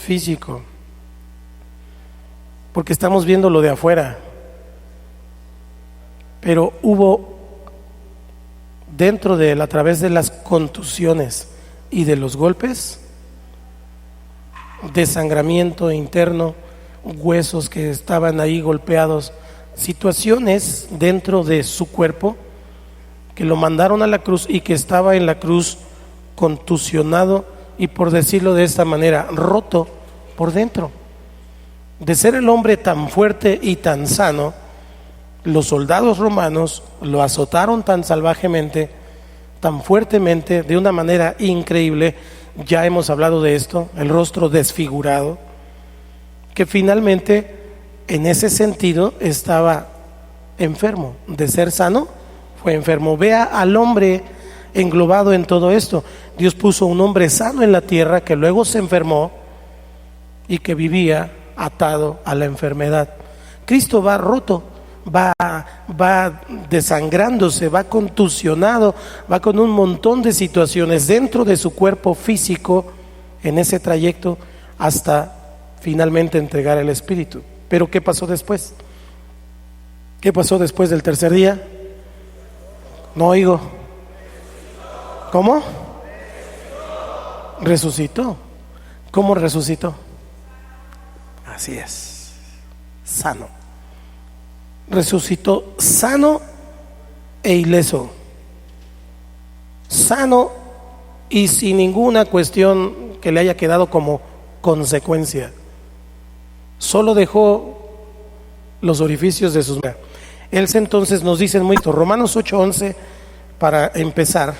físico, porque estamos viendo lo de afuera, pero hubo dentro de él, a través de las contusiones y de los golpes, desangramiento interno, huesos que estaban ahí golpeados, situaciones dentro de su cuerpo que lo mandaron a la cruz y que estaba en la cruz contusionado y, por decirlo de esta manera, roto por dentro. De ser el hombre tan fuerte y tan sano, los soldados romanos lo azotaron tan salvajemente, tan fuertemente, de una manera increíble. Ya hemos hablado de esto, el rostro desfigurado, que finalmente en ese sentido estaba enfermo. De ser sano, fue enfermo. Vea al hombre englobado en todo esto. Dios puso un hombre sano en la tierra que luego se enfermó y que vivía atado a la enfermedad. Cristo va roto, va desangrándose, va contusionado, va con un montón de situaciones dentro de su cuerpo físico en ese trayecto hasta finalmente entregar el Espíritu. Pero ¿qué pasó después? ¿Qué pasó después del tercer día? No oigo. ¿Cómo? Resucitó. ¿Cómo resucitó? Así es, sano. Resucitó sano e ileso, sano y sin ninguna cuestión que le haya quedado como consecuencia. Solo dejó los orificios de sus manos. Él entonces nos dice muy esto, Romanos 8:11, para empezar.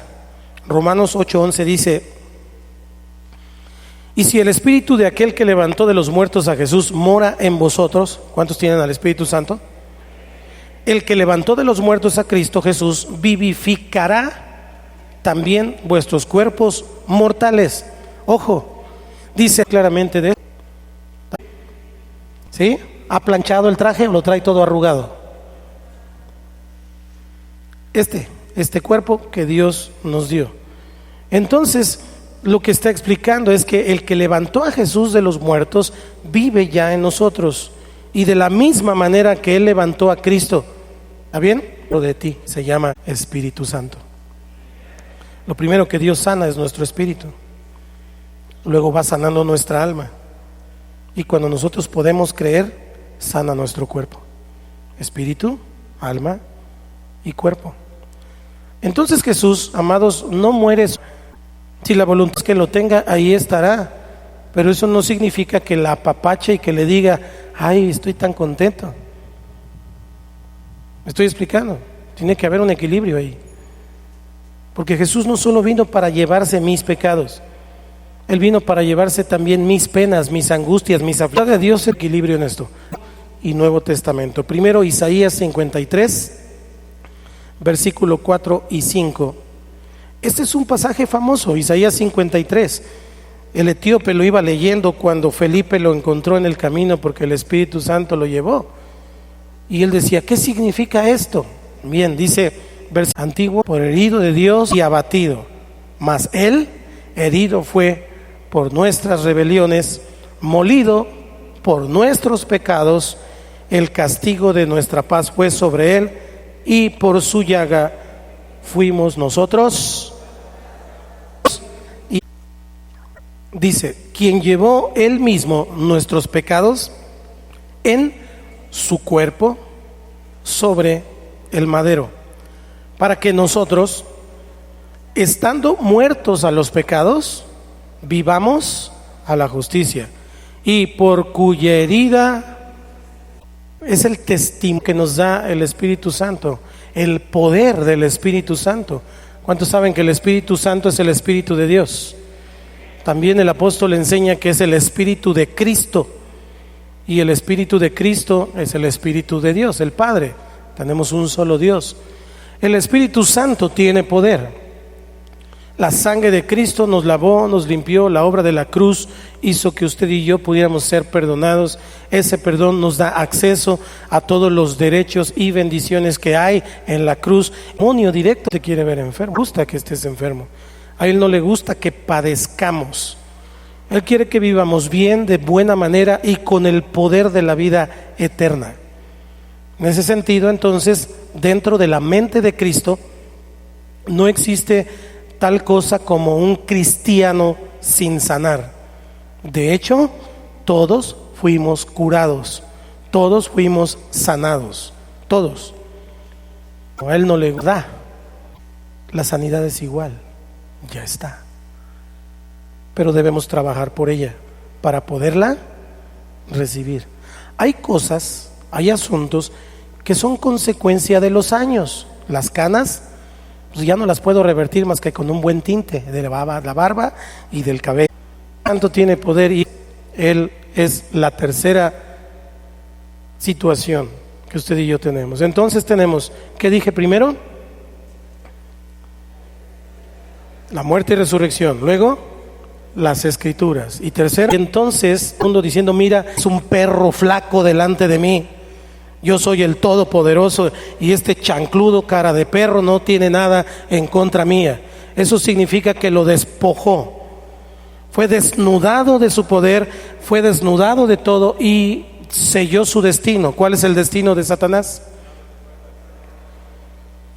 Romanos 8:11 dice: y si el Espíritu de aquel que levantó de los muertos a Jesús mora en vosotros, ¿cuántos tienen al Espíritu Santo? El que levantó de los muertos a Cristo Jesús vivificará también vuestros cuerpos mortales. Ojo, dice claramente de eso. ¿Sí? ¿Ha planchado el traje o lo trae todo arrugado? Este cuerpo que Dios nos dio. Entonces, lo que está explicando es que el que levantó a Jesús de los muertos vive ya en nosotros, y de la misma manera que Él levantó a Cristo, ¿está bien? Lo de ti se llama Espíritu Santo. Lo primero que Dios sana es nuestro espíritu, luego va sanando nuestra alma, y cuando nosotros podemos creer, sana nuestro cuerpo, espíritu, alma y cuerpo. Entonces Jesús, amados, no muere. Si la voluntad es que lo tenga, ahí estará. Pero eso no significa que la apapache y que le diga: ay, estoy tan contento. Me estoy explicando. Tiene que haber un equilibrio ahí. Porque Jesús no solo vino para llevarse mis pecados, Él vino para llevarse también mis penas, mis angustias, mis aflicciones. De Dios, equilibrio en esto. Y Nuevo Testamento. Primero, Isaías 53, versículo 4 y 5. Este es un pasaje famoso, Isaías 53. El etíope lo iba leyendo cuando Felipe lo encontró en el camino, porque el Espíritu Santo lo llevó. Y él decía: ¿qué significa esto? Bien, dice, verso antiguo: por herido de Dios y abatido, mas Él herido fue por nuestras rebeliones, molido por nuestros pecados, el castigo de nuestra paz fue sobre Él, y por su llaga fuimos nosotros. Y dice: quien llevó Él mismo nuestros pecados en su cuerpo sobre el madero, para que nosotros, estando muertos a los pecados, vivamos a la justicia, y por cuya herida. Es el testimonio que nos da el Espíritu Santo, el poder del Espíritu Santo. ¿Cuántos saben que el Espíritu Santo es el Espíritu de Dios? También el apóstol enseña que es el Espíritu de Cristo, y el Espíritu de Cristo es el Espíritu de Dios, el Padre. Tenemos un solo Dios. El Espíritu Santo tiene poder. La sangre de Cristo nos lavó, nos limpió. La obra de la cruz hizo que usted y yo pudiéramos ser perdonados. Ese perdón nos da acceso a todos los derechos y bendiciones que hay en la cruz. El demonio directo te quiere ver enfermo. Le gusta que estés enfermo. A él no le gusta que padezcamos. Él quiere que vivamos bien, de buena manera y con el poder de la vida eterna. En ese sentido, entonces, dentro de la mente de Cristo, no existe tal cosa como un cristiano sin sanar. De hecho, todos fuimos curados, todos fuimos sanados, todos. A Él no le da, la sanidad es igual, ya está. Pero debemos trabajar por ella para poderla recibir. Hay cosas, hay asuntos que son consecuencia de los años. Las canas, pues ya no las puedo revertir más que con un buen tinte de la barba y del cabello. Tanto tiene poder, y Él es la tercera situación que usted y yo tenemos. Entonces tenemos, ¿qué dije primero? La muerte y resurrección. Luego, las escrituras. Y tercero, entonces, mundo diciendo, mira, es un perro flaco delante de mí. Yo soy el Todopoderoso y este chancludo cara de perro no tiene nada en contra mía. Eso significa que lo despojó. Fue desnudado de su poder, fue desnudado de todo y selló su destino. ¿Cuál es el destino de Satanás?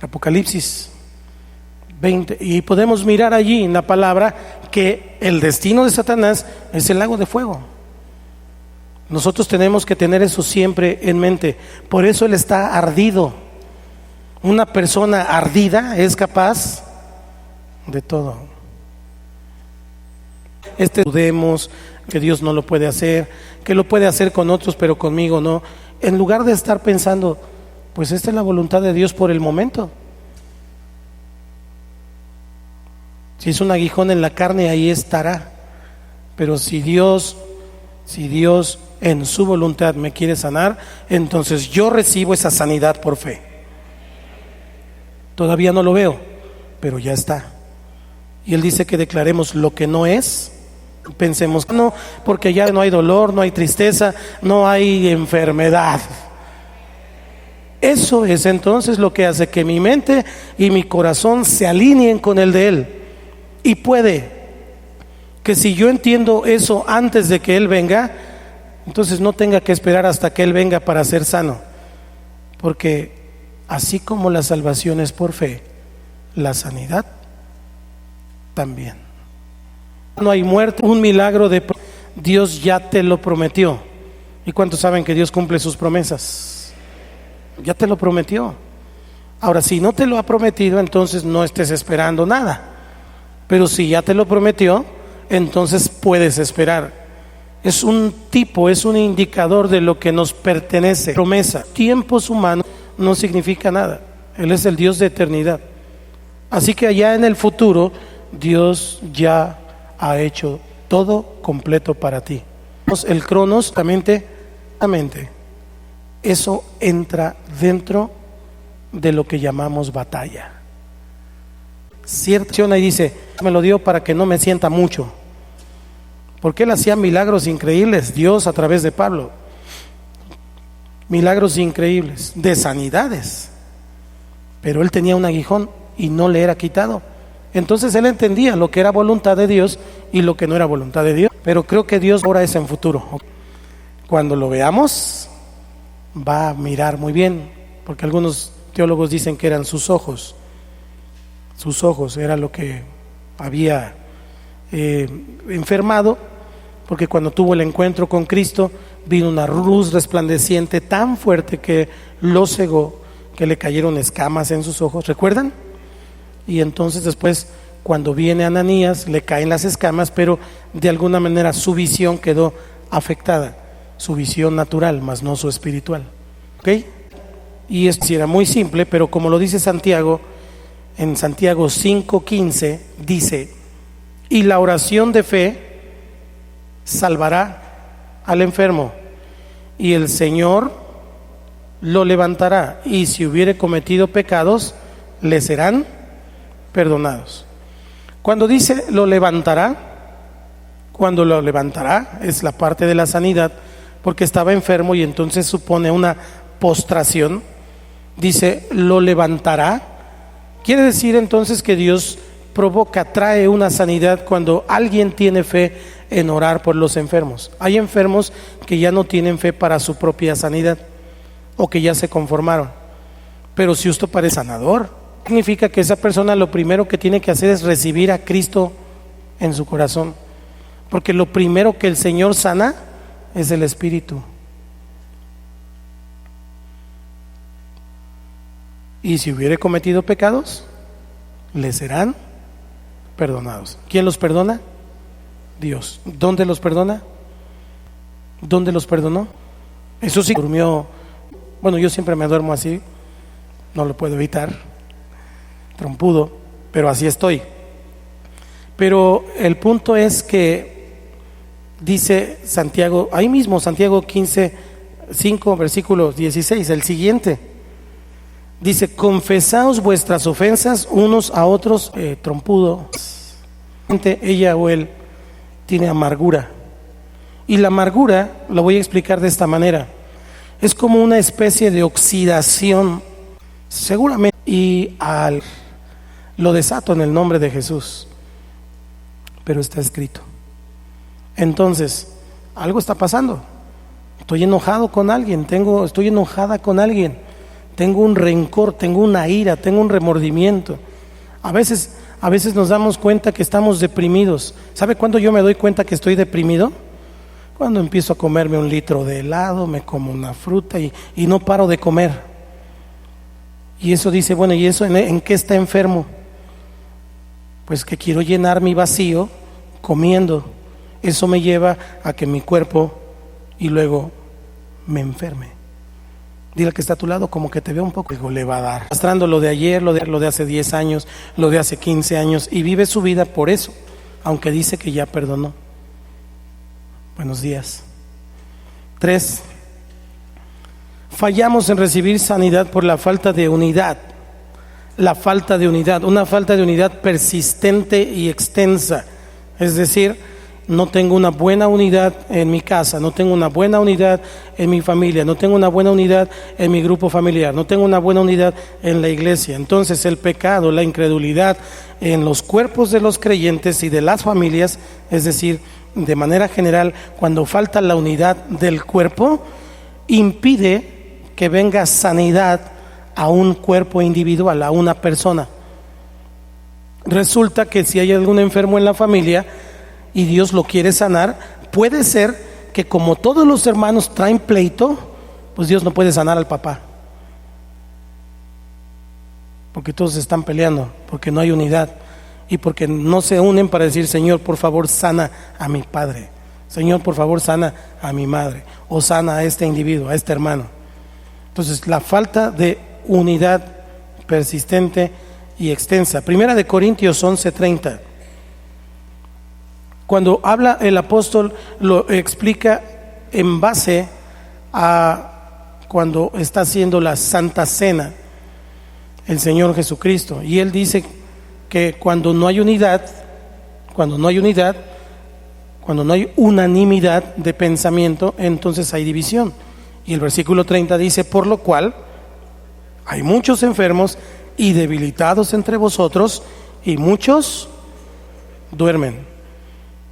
Apocalipsis 20. Y podemos mirar allí en la palabra que el destino de Satanás es el lago de fuego. Nosotros tenemos que tener eso siempre en mente. Por eso él está ardido. Una persona ardida es capaz de todo. Dudemos que Dios no lo puede hacer, que lo puede hacer con otros, pero conmigo no. En lugar de estar pensando, pues esta es la voluntad de Dios por el momento. Si es un aguijón en la carne, ahí estará. Pero si Dios en su voluntad me quiere sanar, entonces yo recibo esa sanidad por fe. Todavía no lo veo, pero ya está. Y Él dice que declaremos lo que no es. Pensemos, no, porque ya no hay dolor, no hay tristeza, no hay enfermedad. Eso es entonces lo que hace que mi mente y mi corazón se alineen con el de Él. Y puede que si yo entiendo eso antes de que Él venga, entonces no tenga que esperar hasta que Él venga para ser sano. Porque así como la salvación es por fe, la sanidad también. No hay muerte, un milagro de Dios ya te lo prometió. ¿Y cuántos saben que Dios cumple sus promesas? Ya te lo prometió. Ahora, si no te lo ha prometido, entonces no estés esperando nada. Pero si ya te lo prometió, entonces puedes esperar. Es un tipo, es un indicador de lo que nos pertenece. Promesa. Tiempos humanos no significa nada. Él es el Dios de eternidad. Así que allá en el futuro, Dios ya ha hecho todo completo para ti. El cronos, la mente, eso entra dentro de lo que llamamos batalla. Cierta y dice, me lo dio para que no me sienta mucho. Porque Él hacía milagros increíbles, Dios a través de Pablo. Milagros increíbles, de sanidades. Pero Él tenía un aguijón y no le era quitado. Entonces Él entendía lo que era voluntad de Dios y lo que no era voluntad de Dios. Pero creo que Dios ahora es en futuro. Cuando lo veamos, va a mirar muy bien. Porque algunos teólogos dicen que eran sus ojos. Sus ojos era lo que había enfermado, porque cuando tuvo el encuentro con Cristo vino una luz resplandeciente tan fuerte que lo cegó, que le cayeron escamas en sus ojos, ¿recuerdan? Y entonces después, cuando viene Ananías, le caen las escamas, pero de alguna manera su visión quedó afectada, su visión natural, más no su espiritual. ¿Ok? Y esto era muy simple, pero como lo dice Santiago, en Santiago 5:15 dice, y la oración de fe salvará al enfermo, y el Señor lo levantará, y si hubiere cometido pecados, le serán perdonados. Cuando dice lo levantará, cuando lo levantará es la parte de la sanidad, porque estaba enfermo y entonces supone una postración. Dice lo levantará. Quiere decir entonces que Dios provoca, trae una sanidad cuando alguien tiene fe en orar por los enfermos. Hay enfermos que ya no tienen fe para su propia sanidad o que ya se conformaron. Pero si usted parece sanador, significa que esa persona lo primero que tiene que hacer es recibir a Cristo en su corazón. Porque lo primero que el Señor sana es el Espíritu. Y si hubiere cometido pecados, le serán perdonados. ¿Quién los perdona? Dios. ¿Dónde los perdona? ¿Dónde los perdonó? Eso sí, durmió. Bueno, yo siempre me duermo así, no lo puedo evitar, trompudo, pero así estoy. Pero el punto es que dice Santiago, ahí mismo, Santiago 15:5, versículo 16, el siguiente. Dice, confesaos vuestras ofensas unos a otros, trompudo. Ella o él tiene amargura. Y la amargura, lo voy a explicar de esta manera, es como una especie de oxidación, seguramente, y lo desato en el nombre de Jesús, pero está escrito. Entonces, algo está pasando. Estoy enojado con alguien, estoy enojada con alguien. Tengo un rencor, tengo una ira, tengo un remordimiento. A veces nos damos cuenta que estamos deprimidos. ¿Sabe cuándo yo me doy cuenta que estoy deprimido? Cuando empiezo a comerme 1 litro de helado, me como una fruta y no paro de comer. Y eso dice, bueno, ¿y eso en qué está enfermo? Pues que quiero llenar mi vacío comiendo. Eso me lleva a que mi cuerpo y luego me enferme. Dile al que está a tu lado, como que te veo un poco, le va a dar. Arrastrando lo de ayer, lo de hace 10 años, lo de hace 15 años, y vive su vida por eso, aunque dice que ya perdonó. Buenos días. 3. Fallamos en recibir sanidad por la falta de unidad. La falta de unidad, una falta de unidad persistente y extensa. Es decir, no tengo una buena unidad en mi casa, no tengo una buena unidad en mi familia, no tengo una buena unidad en mi grupo familiar, no tengo una buena unidad en la iglesia. Entonces el pecado, la incredulidad en los cuerpos de los creyentes y de las familias, es decir, de manera general, cuando falta la unidad del cuerpo, impide que venga sanidad a un cuerpo individual, a una persona. Resulta que si hay algún enfermo en la familia y Dios lo quiere sanar, puede ser que como todos los hermanos traen pleito, pues Dios no puede sanar al papá, porque todos están peleando, porque no hay unidad y porque no se unen para decir, Señor, por favor, sana a mi padre, Señor, por favor, sana a mi madre, o sana a este individuo, a este hermano. Entonces, la falta de unidad persistente y extensa. Primera de Corintios 11:30. Cuando habla el apóstol, lo explica en base a cuando está haciendo la Santa Cena el Señor Jesucristo. Y él dice que cuando no hay unidad, cuando no hay unanimidad de pensamiento, entonces hay división. Y el versículo 30 dice, por lo cual hay muchos enfermos y debilitados entre vosotros, y muchos duermen.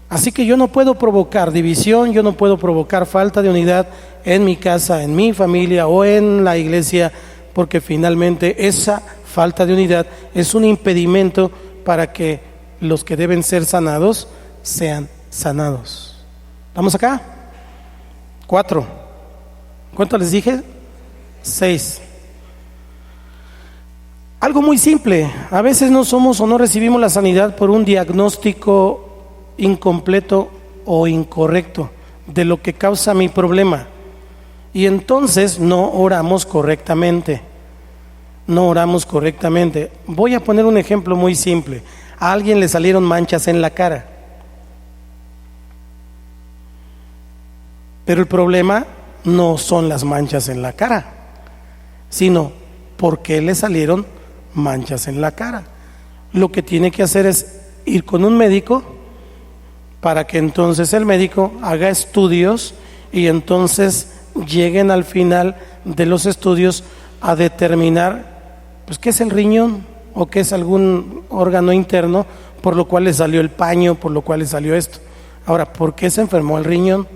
Así que yo no puedo provocar división, yo no puedo provocar falta de unidad en mi casa, en mi familia o en la iglesia, porque finalmente esa falta de unidad es un impedimento para que los que deben ser sanados sean sanados. ¿Estamos acá? 4. ¿Cuánto les dije? 6. Algo muy simple. A veces no somos o no recibimos la sanidad por un diagnóstico incompleto o incorrecto de lo que causa mi problema, y entonces no oramos correctamente. Voy a poner un ejemplo muy simple. A alguien le salieron manchas en la cara, pero el problema no son las manchas en la cara, sino por qué le salieron manchas en la cara. Lo que tiene que hacer es ir con un médico para que entonces el médico haga estudios y entonces lleguen al final de los estudios a determinar pues qué es el riñón o qué es algún órgano interno por lo cual le salió el paño, por lo cual le salió esto. Ahora, ¿por qué se enfermó el riñón?